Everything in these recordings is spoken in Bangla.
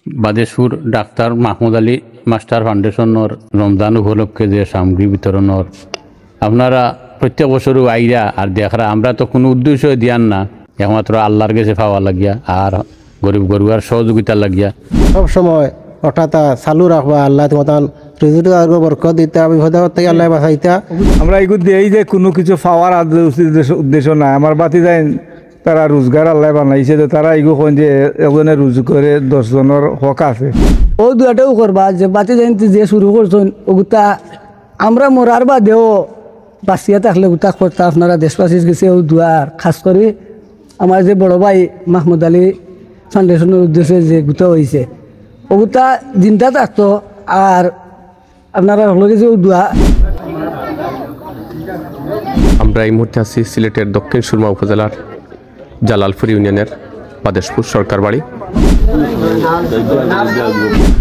বাদেশ্বর ডাক্তার মাহমুদ আলী মাস্টার ফাউন্ডেশনের রমজান উপলক্ষে যে সামগ্রী বিতরণের আপনারা প্রত্যেক বছরও আইরা আর দেখরা আমরা তো কোনো উদ্দেশ্য দিয়ান না, একমাত্র আল্লাহর কাছে পাওয়া লাগিয়া আর গরিব গরুয়ার সহযোগিতা লাগিয়া সব সময় হঠাৎ চালু রাখবা। আল্লাহ তোমার বরকত দিতা, বিপদ থেকে আল্লাহ বাঁচাইতা। আমরা এগুলো দিয়েই যে কোনো কিছু পাওয়ার উদ্দেশ্য নাই। আমার বাতি যায় তারা রোজগার আল্লাহ বানাইছে, যে তারা এগুলো কন যে এজনে রুজু করে 10 জনের হক আছে। ও দুটাও করবা যে বাতি জানতে যে শুরু করছেন ওগুতা আমরা মরার বাদেও বাঁচিয়া থাকলে ওটা করতে আপনারা দেশবাসীর কাছে ও দুয়ার। খাস করে আমার যে বড় ভাই মাহমুদ আলী ফাউন্ডেশনের উদ্দেশ্যে যে গুতা হয়েছে ওগুতা চিন্তা থাকতো আর আপনারা হলো কিছু দোয়া। আমরা এই মুহূর্তে আছি সিলেটের দক্ষিণ সুরমা উপজেলার জালালপুর ইউনিয়নের বাদেশপুর সরকার বাড়ি।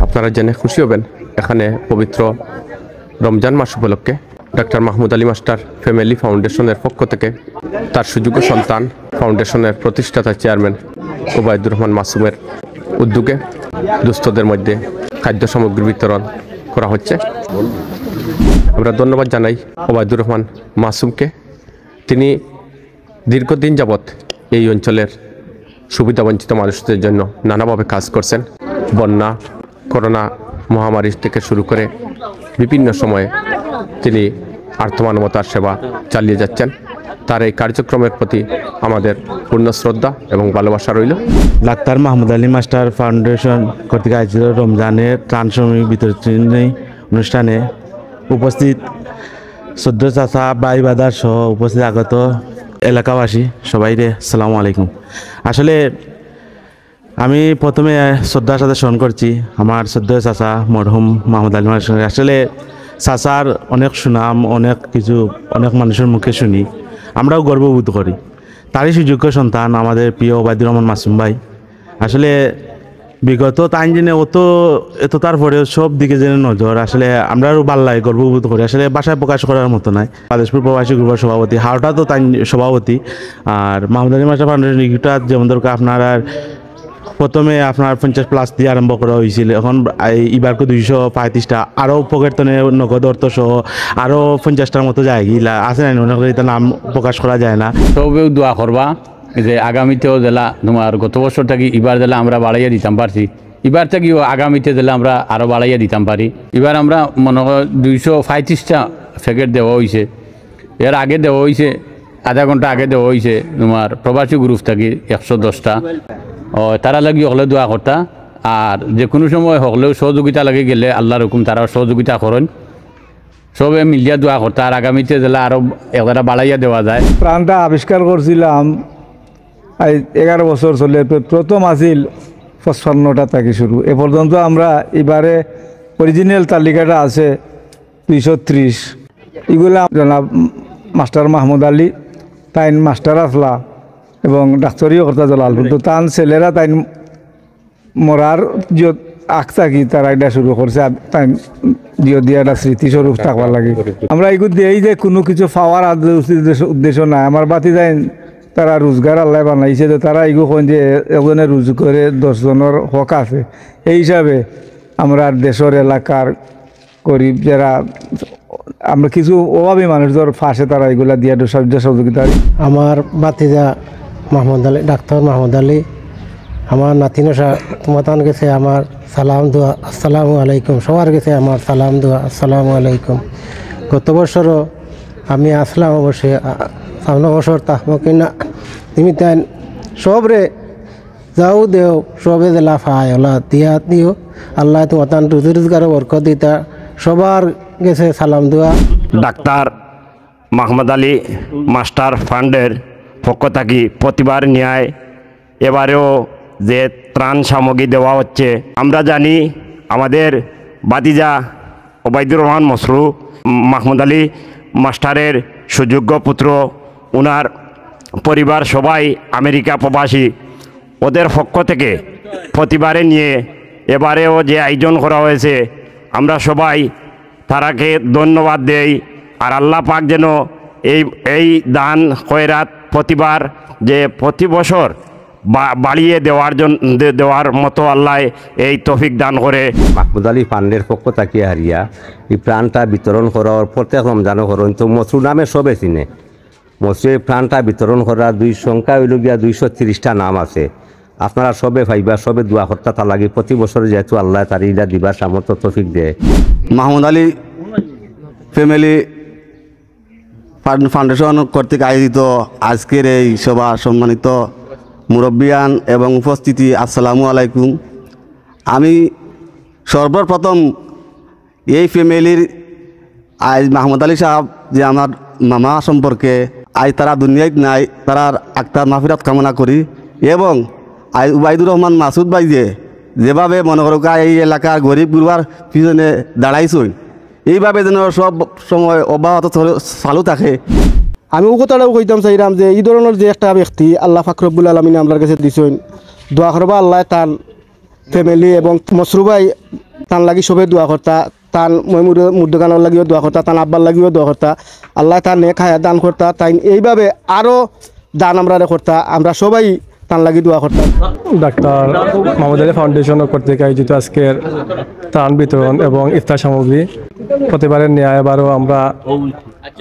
আপনারা জেনে খুশি হবেন, এখানে পবিত্র রমজান মাস উপলক্ষে doctor Mahmud Ali master family ফাউন্ডেশনের পক্ষ থেকে তার সুযোগ্য সন্তান ফাউন্ডেশনের প্রতিষ্ঠাতা চেয়ারম্যান ওবায়দুর রহমান মাসুমের উদ্যোগে দুস্থদের মধ্যে খাদ্য সামগ্রী বিতরণ করা হচ্ছে। আমরা ধন্যবাদ জানাই ওবায়দুর রহমান মাসুমকে। তিনি দীর্ঘদিন যাবৎ এই অঞ্চলের সুবিধাবঞ্চিত মানুষদের জন্য নানাভাবে কাজ করছেন। বন্যা, করোনা মহামারী থেকে শুরু করে বিভিন্ন সময়ে তিনি আর্থমানবতার সেবা চালিয়ে যাচ্ছেন। তার এই কার্যক্রমের প্রতি আমাদের পূর্ণ শ্রদ্ধা এবং ভালোবাসা রইল। Doctor Mahmud Ali master foundation কর্তৃক আয়োজিত রমজানের ত্রাণ সামগ্রী বিতরণী অনুষ্ঠানে উপস্থিত সদ্য চাচা ভাই বাদার সহ উপস্থিত আগত এলাকাবাসী সবাইরে আসসালামু আলাইকুম। আসলে আমি প্রথমে শ্রদ্ধার সাথে স্মরণ করছি আমার সদ্য চাচা মরহুম মাহমুদ আলী মাস্টার। আসলে চাচার অনেক সুনাম, অনেক কিছু অনেক মানুষের মুখে শুনি, আমরাও গর্ববোধ করি। তারই সুযোগ্য সন্তান আমাদের প্রিয় ওবায়দুর রহমান মাসুম ভাই। আসলে বিগত টাইম জেনে এতটার পরেও সব দিকে জেনে নজর, আসলে আমরাও ভাল লাগে, গর্ববোধ করি। আসলে বাসায় প্রকাশ করার মতো নাই। বাদেশপুর প্রবাসী গ্রুপের সভাপতি, হাওড়া তো তাই সভাপতি। আর মাহমুদ আলী মাস্টার ফাউন্ডেশন ইটা যেমন দরকার আপনার প্রথমে আপনার 50+ দিয়ে আরম্ভ করা হয়েছিল, এখন এবারকে 235টা আরও পকেটনে নগদ অর্থ সহ আরও 50টার মতো জায়গা আছে না, এটা নাম প্রকাশ করা যায় না। সবেও দোয়া করবা যে আগামীতেও দিলা তোমার গত বছর থাকি এবার দিলা আমরা বাড়াইয়া দিতাম পারছি, এবার থেকেও আগামীতে দিলে আমরা আরও বাড়াইয়া দিতাম পারি। এবার আমরা মনে করি 235টা প্যাকেট দেওয়া হয়েছে। এর আগে দেওয়া হয়েছে আধা ঘন্টা আগে দেওয়া হয়েছে তোমার প্রবাসী গ্রুপ থাকি 110টা। তারা লাগি হলে দোয়া করতা, আর যে কোনো সময় হলেও সহযোগিতা লাগে গেলে আল্লাহর হুকুম তারা সহযোগিতা করেন, সবে মিলিয়া দোয়া করতা। আর আগামীতে দিলে আরও একটা বাড়াইয়া দেওয়া যায়। প্রাণটা আবিষ্কার করছিলাম 11 বছর চলে, প্রথম আসিল 55টা থেকে শুরু। এ পর্যন্ত আমরা এবারে অরিজিনাল তালিকাটা আছে 230। এগুলা জনাব মাস্টার মাহমুদ আলী তাই মাস্টার আসলা এবং ডাক্তারিও কর্তা জালালপুর, তো তান ছেলেরা তাই মরার আখ থাকি তারা এটা শুরু করছে। তাই দিয়ে একটা স্মৃতিস্বরূপ থাকবার লাগে। আমরা এগুলো দিয়েই যে কোনো কিছু পাওয়ার উদ্দেশ্য নাই। আমার বাতি যায় তারা রোজগার আল্লাহ বানাইছে, যে তারা এগুলো কন যে এজনে রুজু করে 10 জনের হক আছে। এই হিসাবে আমরা দেশের এলাকার গরিব যারা আমরা কিছু অভাবী মানুষদের ফাঁসে তারা এগুলা দিয়ে সাহায্য সহযোগিতা। আমার বাতিজা মাহমুদ আলী, ডাক্তার মাহমুদ আলী, আমার নাতিনসা তোমাতান গেছে আমার সালাম দোয়া আসসালামু আলাইকুম। সবার গেছে আমার সালাম দোয়া আসসালামু আলাইকুম। গত বছরও আমি আসলাম, অবশ্যই সামনে বছর তাহমকি না তুমি তাই সবরে যাও দেও সবে দিলা ফায় ওলা দিয়া দিও। আল্লাহ তোমাতান রুজি রোজগার বরকত দিতা। সবার গেছে সালাম দোয়া। ডাক্তার মাহমুদ আলী মাস্টার ফান্ডের পক্ষ থাকি প্রতিবার ন্যায় এবারেও যে ত্রাণ সামগ্রী দেওয়া হচ্ছে, আমরা জানি আমাদের বাতিজা ওবায়দুর রহমান মাহমুদ আলী মাস্টারের সুযোগ্য পুত্র, ওনার পরিবার সবাই আমেরিকা প্রবাসী। ওদের পক্ষ থেকে প্রতিবারে নিয়ে এবারেও যে আয়োজন করা হয়েছে, আমরা সবাই তারাকে ধন্যবাদ দেই। আর আল্লাহ পাক যেন এই দান খয়রাত প্রতিবার যে প্রতি বছর বাড়িয়ে দেওয়ার মতো আল্লাহ এই তৌফিক দান করে। মাহমুদ আলী ফান্ডের পক্ষ তাকিয়ে হারিয়া এই প্রাণটা বিতরণ করার প্রত্যেক রমজানও করেন তো মসরু নামে সবে চিনে। মসরুর প্রাণটা বিতরণ করার সংখ্যা হইল গিয়া 230টা নাম আছে। আপনারা সবে ভাইবা সবে দোয়া কর্তা তা লাগে প্রতি বছর যেহেতু আল্লাহ তার ইলা দিবার সামর্থ্য তৌফিক দেয়। মাহমুদ আলী ফ্যামিলি ফাউন্ডেশন কর্তৃক আয়োজিত আজকের এই সভা সম্মানিত মুরব্বিয়ান এবং উপস্থিতি, আসসালামু আলাইকুম। আমি সর্বপ্রথম এই ফ্যামিলির আজ মাহমুদ আলী সাহেব যে আমার মামা সম্পর্কে আজ তারা দুনিয়ায় নাই, তারার আক্তার মাফিরাত কামনা করি এবং আজ উবাইদুর রহমান মাসুদ ভাই যেভাবে মনে করো এই এলাকার গরিব গুরুবার পিছনে দাঁড়াইছই, এইভাবে যেন সব সময় অব্যাহত চালু থাকে। আমি ও কথাটাও কইতাম চাইলাম যে এই ধরনের যে একটা ব্যক্তি আল্লাহ পাক রব্বুল আলামিন আমার কাছে দিছেন, দোয়া করবা আল্লাহ তার ফ্যামিলি এবং মসরুবাই তার লাগি সবে দোয়া করতা, তার মুদ্দগানোর লাগিও দোয়া করতা, তার আব্বার লাগিও দোয়া করতা, আল্লাহ তার নেক হায়াত দান করতা। তাই এইভাবে আরও দান আমরা করতা, আমরা সবাই তার লাগি দোয়া করতাম। ডাক্তার মাহমুদ আলী ফাউন্ডেশন কর্তৃক আয়োজিত আজকের ত্রাণ বিতরণ এবং ইফতার সামগ্রী প্রতিবারের ন্যায় এবারও আমরা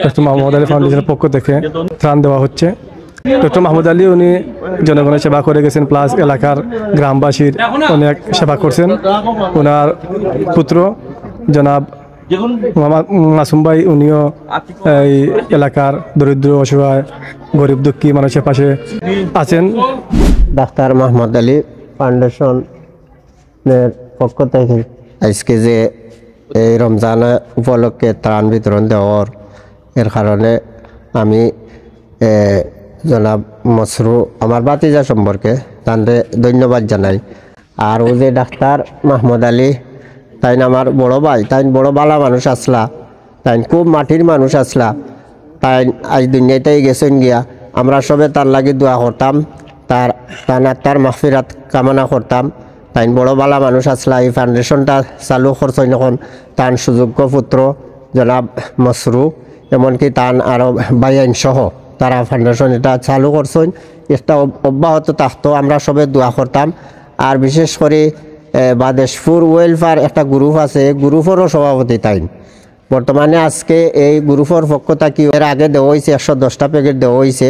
ডক্টর মাহমুদ আলী ফাউন্ডেশনের পক্ষ থেকে ত্রাণ দেওয়া হচ্ছে। ডক্টর মাহমুদ আলী উনি জনগণের সেবা করে গেছেন, প্লাস এলাকার গ্রামবাসীর অনেক সেবা করছেন। ওনার পুত্র জনাব মাসুম ভাই উনিও এই এলাকার দরিদ্র অসহায় গরিব দুঃখী মানুষের পাশে আছেন। ডাক্তার মাহমুদ আলী ফাউন্ডেশনের পক্ষ থেকে আজকে যে এই রমজান উপলক্ষে ত্রাণ বিতরণ দেওয়ার এর কারণে আমি জনাব মসরু আমার বাতিজা সম্পর্কে তাদের ধন্যবাদ জানাই। আর ও যে ডাক্তার মাহমুদ আলী তাই আমার বড় ভাই, তাই বড় বালা মানুষ আসলা, তাই খুব মাটির মানুষ আসলা, তাই আজ দুনিয়াতেই গেছেন গিয়া। আমরা সবে তার লাগি দোয়া করতাম, তার মাহফিরাত কামনা করতাম। তাই বড় বালা মানুষ আসলা। এই ফাউন্ডেশনটা চালু করছেন এখন তার সুযোগ্য পুত্র জনাব মসরু, এমনকি তার আরও বাইন সহ তারা ফাউন্ডেশন এটা চালু করছেন। এটা অব্যাহত থাকতো, আমরা সবে দোয়া করতাম। আর বিশেষ করে বাদেশপুর ওয়েলফেয়ার একটা গ্রুপ আছে, গ্রুপেরও সভাপতি তাই। বর্তমানে আজকে এই গ্রুপের পক্ষ থেকে এর আগে দেওয়া হয়েছে 110টা প্যাকেট দেওয়া হয়েছে।